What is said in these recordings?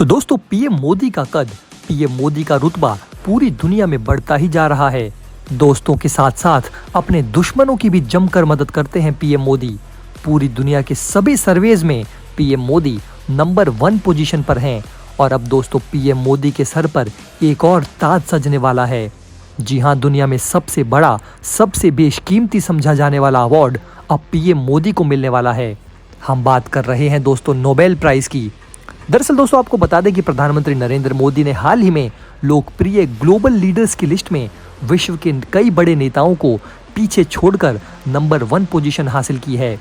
तो दोस्तों पीएम मोदी का कद, पीएम मोदी का रुतबा पूरी दुनिया में बढ़ता ही जा रहा है। दोस्तों के साथ साथ अपने दुश्मनों की भी जमकर मदद करते हैं पीएम मोदी। पूरी दुनिया के सभी सर्वेज में पीएम मोदी नंबर 1 पोजीशन पर हैं और अब दोस्तों पीएम मोदी के सर पर एक और ताज सजने वाला है। जी हाँ, दुनिया में सबसे बड़ा, सबसे बेशकीमती समझा जाने वाला अवार्ड अब पीएम मोदी को मिलने वाला है। हम बात कर रहे हैं दोस्तों नोबेल प्राइज की। दरअसल दोस्तों आपको बता दें कि प्रधानमंत्री नरेंद्र मोदी ने हाल ही में लोकप्रिय ग्लोबल लीडर्स की लिस्ट में विश्व के कई बड़े नेताओं को पीछे छोड़कर नंबर 1 पोजीशन हासिल की है।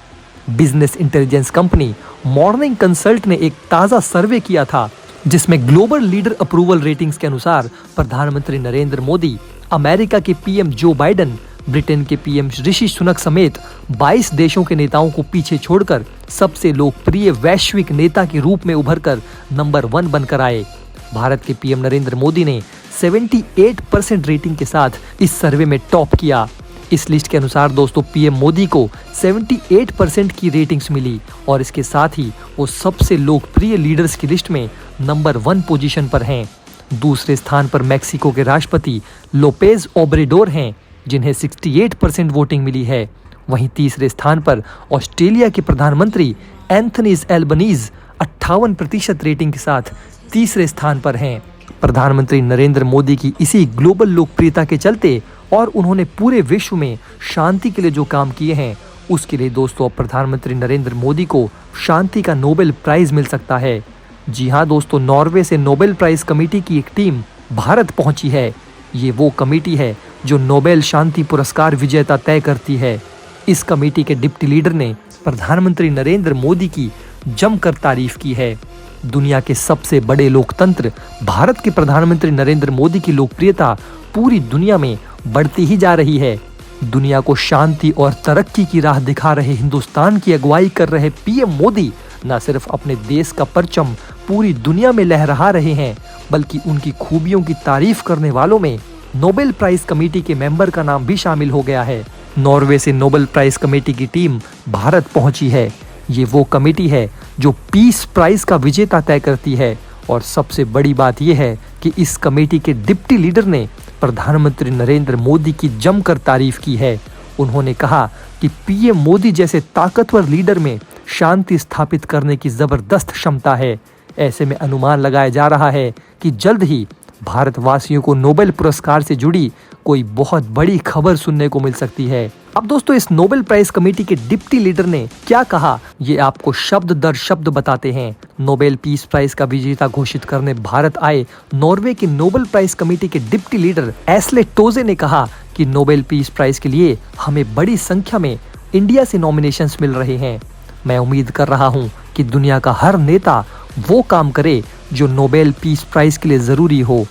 Business intelligence company morning consult ने एक ताज़ा सर्वे किया था जिसमें ग्लोबल लीडर अप्रूवल रेटिंग्स के अनुसार प्रधानमंत्री नरेंद्र मोदी, अमेरिका के पीएम जो बाइडेन, ब्रिटेन के पीएम ऋषि सुनक समेत 22 देशों के नेताओं को पीछे छोड़कर सबसे लोकप्रिय वैश्विक नेता के रूप में उभरकर नंबर 1 बनकर आए। भारत के पीएम नरेंद्र मोदी ने 78% रेटिंग के साथ इस सर्वे में टॉप किया। इस लिस्ट के अनुसार दोस्तों पीएम मोदी को 78% की रेटिंग्स मिली और इसके साथ ही वो सबसे लोकप्रिय लीडर्स की लिस्ट में नंबर 1 पोजीशन पर हैं। दूसरे स्थान पर मैक्सिको के राष्ट्रपति लोपेज ओब्रेडोर हैं जिन्हें 68% वोटिंग मिली है। वहीं तीसरे स्थान पर ऑस्ट्रेलिया के प्रधानमंत्री एंथनी एल्बनीज 58% रेटिंग के साथ तीसरे स्थान पर हैं। प्रधानमंत्री नरेंद्र मोदी की इसी ग्लोबल लोकप्रियता के चलते और उन्होंने पूरे विश्व में शांति के लिए जो काम किए हैं उसके लिए दोस्तों अब प्रधानमंत्री नरेंद्र मोदी को शांति का नोबेल प्राइज मिल सकता है। जी हाँ दोस्तों, नॉर्वे से नोबेल प्राइज कमेटी की एक टीम भारत पहुंची है। ये वो कमेटी है जो नोबेल शांति पुरस्कार विजेता तय करती है। इस कमेटी के डिप्टी लीडर ने प्रधानमंत्री नरेंद्र मोदी की जमकर तारीफ की है। दुनिया के सबसे बड़े लोकतंत्र भारत के प्रधानमंत्री नरेंद्र मोदी की लोकप्रियता पूरी दुनिया में बढ़ती ही जा रही है। दुनिया को शांति और तरक्की की राह दिखा रहे हिंदुस्तान की अगुवाई कर रहे पीएम मोदी न सिर्फ अपने देश का परचम पूरी दुनिया में लहरा रहे हैं बल्कि उनकी खूबियों की तारीफ करने वालों में नोबेल प्राइज कमेटी के मेंबर का नाम भी शामिल हो गया है। नॉर्वे से नोबेल प्राइज कमेटी की टीम भारत पहुंची है। ये वो कमेटी है जो पीस प्राइज का विजेता तय करती है और सबसे बड़ी बात यह है कि इस कमेटी के डिप्टी लीडर ने प्रधानमंत्री नरेंद्र मोदी की जमकर तारीफ की है। उन्होंने कहा कि पीएम मोदी जैसे ताकतवर लीडर में शांति स्थापित करने की जबरदस्त क्षमता है। ऐसे में अनुमान लगाया जा रहा है कि जल्द ही भारतवासियों को नोबेल पुरस्कार से जुड़ी कोई बहुत बड़ी खबर सुनने को मिल सकती है। अब दोस्तों इस नोबेल प्राइज कमेटी के डिप्टी लीडर ने क्या कहा ये आपको शब्द दर शब्द बताते हैं। नोबेल पीस प्राइज का विजेता घोषित करने भारत आए नॉर्वे के नोबेल प्राइज कमेटी के डिप्टी लीडर एस्ले टोजे ने कहा कि नोबेल पीस प्राइज के लिए हमें बड़ी संख्या में इंडिया से नॉमिनेशंस मिल रहे हैं। मैं उम्मीद कर रहा हूँ कि दुनिया का हर नेता वो काम करे जो नोबेल पीस प्राइज के लिए जरूरी हो।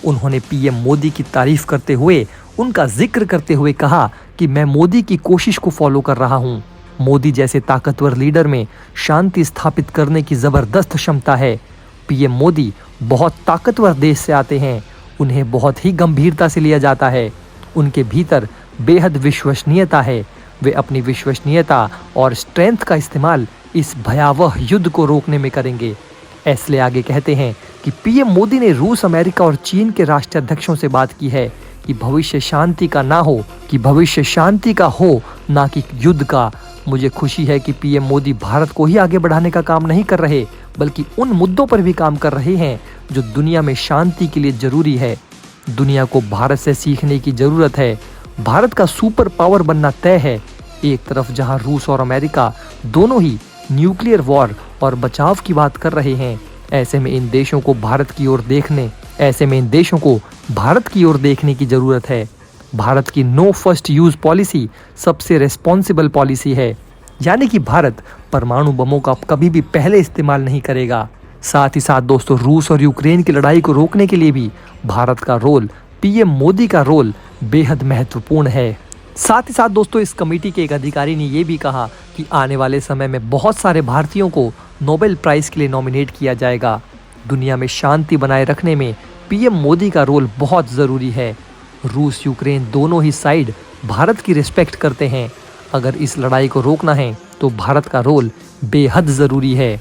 उन्होंने पीएम मोदी की तारीफ करते हुए उनका जिक्र करते हुए कहा कि मैं मोदी की कोशिश को फॉलो कर रहा हूँ। मोदी जैसे ताकतवर लीडर में शांति स्थापित करने की जबरदस्त क्षमता है। पीएम मोदी बहुत ताकतवर देश से आते हैं, उन्हें बहुत ही गंभीरता से लिया जाता है। उनके भीतर बेहद विश्वसनीयता है। वे अपनी विश्वसनीयता और स्ट्रेंथ का इस्तेमाल इस भयावह युद्ध को रोकने में करेंगे। एस्ले आगे कहते हैं कि पीएम मोदी ने रूस, अमेरिका और चीन के राष्ट्राध्यक्षों से बात की है कि भविष्य शांति का ना हो, कि भविष्य शांति का हो ना कि युद्ध का। मुझे खुशी है कि पीएम मोदी भारत को ही आगे बढ़ाने का काम नहीं कर रहे बल्कि उन मुद्दों पर भी काम कर रहे हैं जो दुनिया में शांति के लिए जरूरी है। दुनिया को भारत से सीखने की जरूरत है। भारत का सुपर पावर बनना तय है। एक तरफ जहां रूस और अमेरिका दोनों ही न्यूक्लियर वॉर और बचाव की बात कर रहे हैं, ऐसे में इन देशों को भारत की ओर देखने की जरूरत है। भारत की नो फर्स्ट यूज पॉलिसी सबसे रेस्पॉन्सिबल पॉलिसी है, यानी कि भारत परमाणु बमों का कभी भी पहले इस्तेमाल नहीं करेगा। साथ ही साथ दोस्तों रूस और यूक्रेन की लड़ाई को रोकने के लिए भी भारत का रोल, पीएम मोदी का रोल बेहद महत्वपूर्ण है। साथ ही साथ दोस्तों इस कमेटी के एक अधिकारी ने यह भी कहा कि आने वाले समय में बहुत सारे भारतीयों को नोबेल प्राइज के लिए नॉमिनेट किया जाएगा। दुनिया में शांति बनाए रखने में पीएम मोदी का रोल बहुत ज़रूरी है। रूस, यूक्रेन दोनों ही साइड भारत की रिस्पेक्ट करते हैं। अगर इस लड़ाई को रोकना है तो भारत का रोल बेहद ज़रूरी है।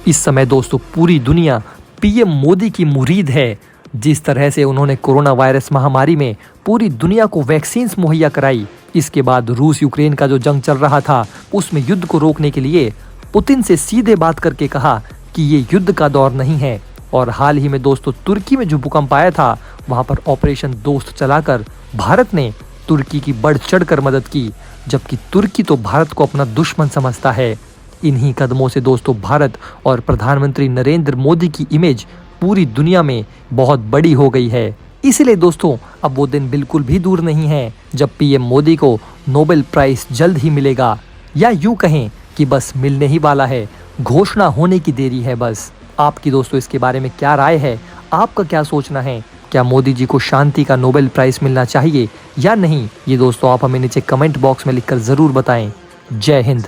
इस समय दोस्तों पूरी दुनिया पीएम मोदी की मुरीद है। जिस तरह से उन्होंने कोरोना वायरस महामारी में पूरी दुनिया को वैक्सीन मुहैया कराई, इसके बाद रूस यूक्रेन का जो जंग चल रहा था उसमें युद्ध को रोकने के लिए पुतिन से सीधे बात करके कहा कि ये युद्ध का दौर नहीं है। और हाल ही में दोस्तों तुर्की में जो भूकंप आया था वहां पर ऑपरेशन दोस्त चलाकर भारत ने तुर्की की बढ़ चढ़कर मदद की, जबकि तुर्की तो भारत को अपना दुश्मन समझता है। इन्हीं कदमों से दोस्तों भारत और प्रधानमंत्री नरेंद्र मोदी की इमेज पूरी दुनिया में बहुत बड़ी हो गई है। इसलिए दोस्तों अब वो दिन बिल्कुल भी दूर नहीं है जब पीएम मोदी को नोबेल प्राइज जल्द ही मिलेगा, या यूं कहें कि बस मिलने ही वाला है, घोषणा होने की देरी है बस। आपकी दोस्तों इसके बारे में क्या राय है? आपका क्या सोचना है? क्या मोदी जी को शांति का नोबेल प्राइज मिलना चाहिए या नहीं? ये दोस्तों आप हमें नीचे कमेंट बॉक्स में लिखकर जरूर बताएं। जय हिंद।